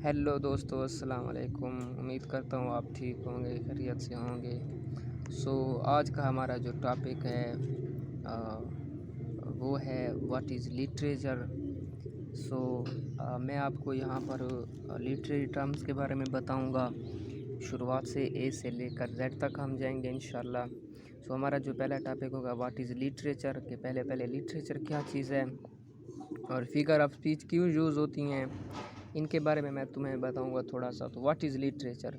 Hello दोस्तों, अस्सलाम वालेकुम। उम्मीद करता हूँ आप ठीक होंगे, खैरियत से होंगे। आज का हमारा जो टॉपिक है वो है व्हाट इज़ लिटरेचर। मैं आपको यहाँ पर लिटरेरी टर्म्स के बारे में बताऊँगा। शुरुआत से ए से लेकर जेड तक हम जाएंगे इंशाल्लाह। हमारा जो पहला टॉपिक होगा व्हाट इज़ लिटरेचर के पहले लिटरेचर क्या चीज़ है और फिगर ऑफ स्पीच क्यों यूज़ होती हैं, इनके बारे में मैं तुम्हें बताऊंगा थोड़ा सा। तो व्हाट इज़ लिटरेचर?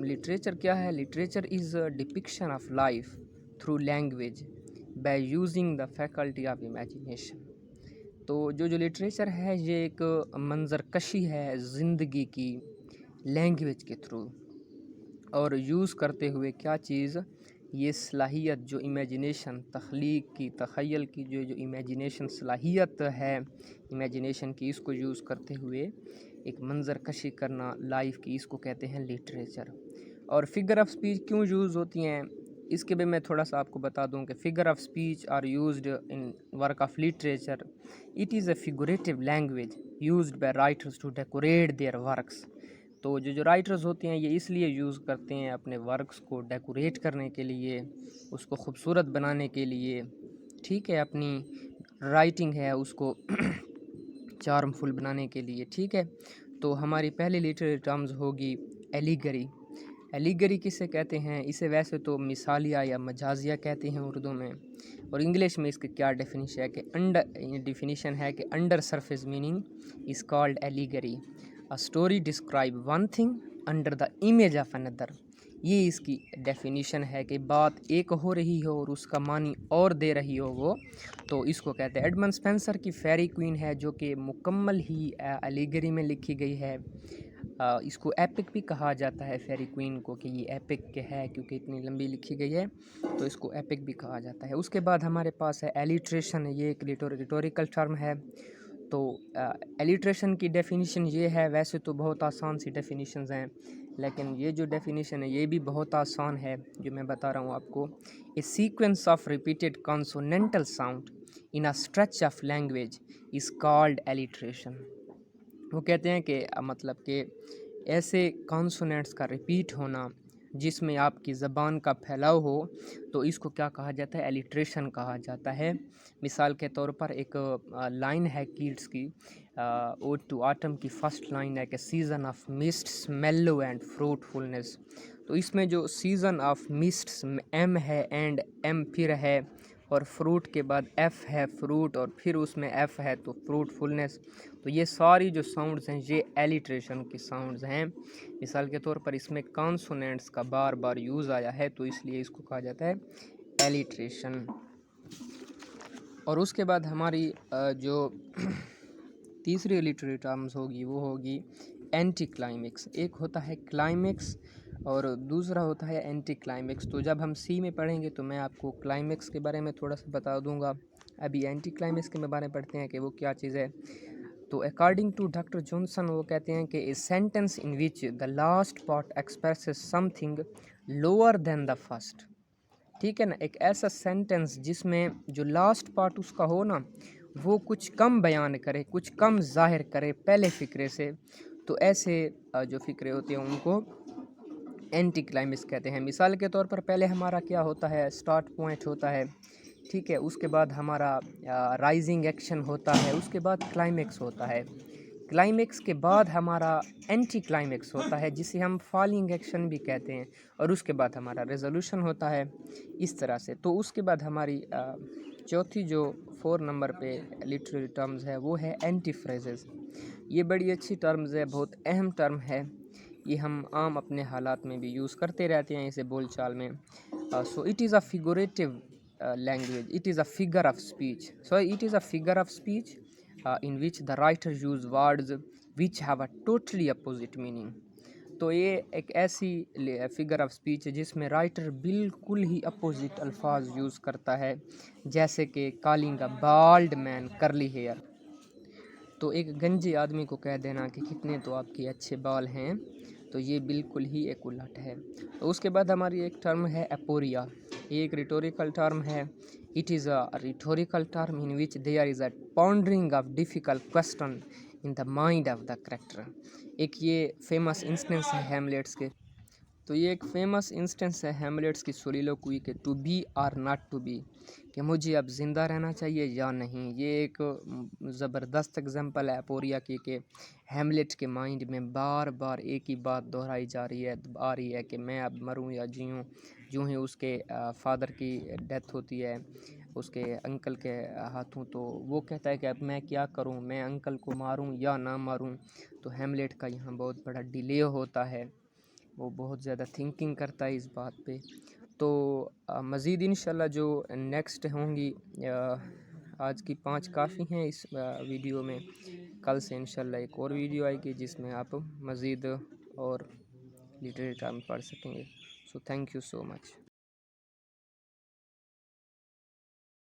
लिटरेचर क्या है? Literature is a depiction of life through language by using the faculty of imagination. तो जो लिटरेचर है ये एक मंजर कशी है ज़िंदगी की लैंग्वेज के थ्रू, और यूज़ करते हुए क्या चीज़, ये सलाहियत जो इमेजिनेशन तख्लीक की तख़य्युल की जो इमेजिनेशन सलाहियत है इमेजिनेशन की, इसको यूज़ करते हुए एक मंजर कशी करना लाइफ की, इसको कहते हैं लिटरेचर। और फिगर ऑफ स्पीच क्यों यूज़ होती हैं इसके भी मैं थोड़ा सा आपको बता दूं कि figure of speech are used in work of literature. It is a figurative language used by writers to decorate their works. तो जो राइटर्स होते हैं ये इसलिए यूज़ करते हैं अपने वर्क्स को डेकोरेट करने के लिए, उसको खूबसूरत बनाने के लिए, ठीक है, अपनी राइटिंग है उसको चार्मफुल बनाने के लिए, ठीक है। तो हमारी पहली लिटरेरी टर्म्स होगी एलिगरी। एलिगरी किसे कहते हैं? इसे वैसे तो मिसालिया या मजाजिया कहते हैं उर्दू में, और इंग्लिश में इसकी क्या डेफिनेशन है कि under surface meaning is called allegory, a story describe one thing under the image of another. ये इसकी डेफिनेशन है कि बात एक हो रही हो और उसका मानी और दे रही हो वो, तो इसको कहते हैं। एडमंड स्पेंसर की फेरी क्वीन है जो कि मुकम्मल ही एलिगरी में लिखी गई है। इसको एपिक भी कहा जाता है फेरी क्वीन को, कि ये एपिक के है क्योंकि इतनी लंबी लिखी गई है, तो इसको एपिक भी कहा जाता है। उसके बाद हमारे पास है एलिट्रेशन, ये एक रिटोरिकल टर्म है। तो एलिट्रेशन की डेफिनेशन ये है, वैसे तो बहुत आसान सी डेफिनेशंस हैं, लेकिन ये जो डेफिनेशन है ये भी बहुत आसान है जो मैं बता रहा हूँ आपको। A sequence of repeated consonantal sound in a stretch of language is called alliteration. वो कहते हैं कि मतलब कि ऐसे कॉन्सोनेंट्स का रिपीट होना जिसमें आपकी ज़बान का फैलाव हो, तो इसको क्या कहा जाता है? एलिट्रेशन कहा जाता है। मिसाल के तौर पर एक लाइन है कीट्स की, ओड टू ऑटम की फर्स्ट लाइन है कि सीज़न ऑफ मिस्ट्स मेलो एंड फ्रूटफुलनेस। तो इसमें जो सीज़न ऑफ मिस्ट्स एम है एंड एम फिर है, और फ्रूट के बाद एफ़ है फ्रूट, और फिर उसमें एफ़ है तो फ्रूटफुलनेस। तो ये सारी जो साउंड्स हैं ये एलिट्रेशन की साउंड्स हैं। मिसाल के तौर पर इसमें कॉन्सोनेंट्स का बार बार यूज़ आया है, तो इसलिए इसको कहा जाता है एलिट्रेशन। और उसके बाद हमारी जो तीसरी लिटरेरी टर्म्स होगी वो होगी एंटी क्लाइमेक्स। एक होता है क्लाइमेक्स और दूसरा होता है एंटी क्लाइमेक्स। तो जब हम सी में पढ़ेंगे तो मैं आपको क्लाइमेक्स के बारे में थोड़ा सा बता दूंगा। अभी एंटी क्लाइमेक्स के बारे में पढ़ते हैं कि वो क्या चीज़ है। तो अकॉर्डिंग टू डॉक्टर जॉनसन वो कहते हैं कि a sentence in which the last part expresses something lower than the first, ठीक है ना। एक ऐसा सेंटेंस जिसमें जो लास्ट पार्ट उसका हो ना, वो कुछ कम बयान करे, कुछ कम जाहिर करे पहले फ़िक्रे से, तो ऐसे जो फ़िक्रे होते हैं उनको एंटी क्लाइमेक्स कहते हैं। मिसाल के तौर पर पहले हमारा क्या होता है? स्टार्ट पॉइंट होता है, ठीक है, उसके बाद हमारा राइजिंग एक्शन होता है, उसके बाद क्लाइमेक्स होता है, क्लाइमेक्स के बाद हमारा एंटी क्लाइमेक्स होता है जिसे हम फॉलिंग एक्शन भी कहते हैं, और उसके बाद हमारा रेजोल्यूशन होता है, इस तरह से। तो उसके बाद हमारी चौथी जो 4 नंबर पे लिटरेरी टर्म्स है वो है एंटी फ्रेजेस। ये बड़ी अच्छी टर्म्स है, बहुत अहम टर्म है, ये हम आम अपने हालात में भी यूज़ करते रहते हैं इसे बोलचाल में। So it is a figurative language, it is a figure of speech, so it is a figure of speech in which the writer use words which have a totally opposite meaning। तो ये एक ऐसी figure of speech है जिसमें writer बिल्कुल ही opposite अल्फाज use करता है, जैसे कि calling a bald man curly hair, तो एक गंजे आदमी को कह देना कि कितने तो आपके अच्छे बाल हैं, तो ये बिल्कुल ही एक उलट है। तो उसके बाद हमारी एक टर्म है एपोरिया, ये एक रिटोरिकल टर्म है। It is a rhetorical term in which there is a pondering of difficult question in the mind of the character. एक ये फेमस इंस्टेंस है हैमलेट्स के। तो ये एक फेमस इंस्टेंस है हैमलेट्स की सोलिलोक्वी के, टू बी और नॉट टू बी, कि मुझे अब ज़िंदा रहना चाहिए या नहीं। ये एक ज़बरदस्त एग्जांपल है अपोरिया की कि हैमलेट के माइंड में बार बार एक ही बात दोहराई जा रही है आ रही है कि मैं अब मरूं या जीऊँ। यूँ ही उसके फादर की डेथ होती है उसके अंकल के हाथों, तो वो कहता है कि अब मैं क्या करूं, मैं अंकल को मारूं या ना मारूं। तो हैमलेट का यहाँ बहुत बड़ा डिले होता है, वो बहुत ज़्यादा थिंकिंग करता है इस बात पे। तो मज़ीद इंशाल्लाह जो नेक्स्ट होंगी, आज की 5 काफ़ी हैं इस वीडियो में। कल से इंशाल्लाह एक और वीडियो आएगी जिसमें आप मज़ीद और लिटरेचर में पढ़ सकेंगे। So thank you so much.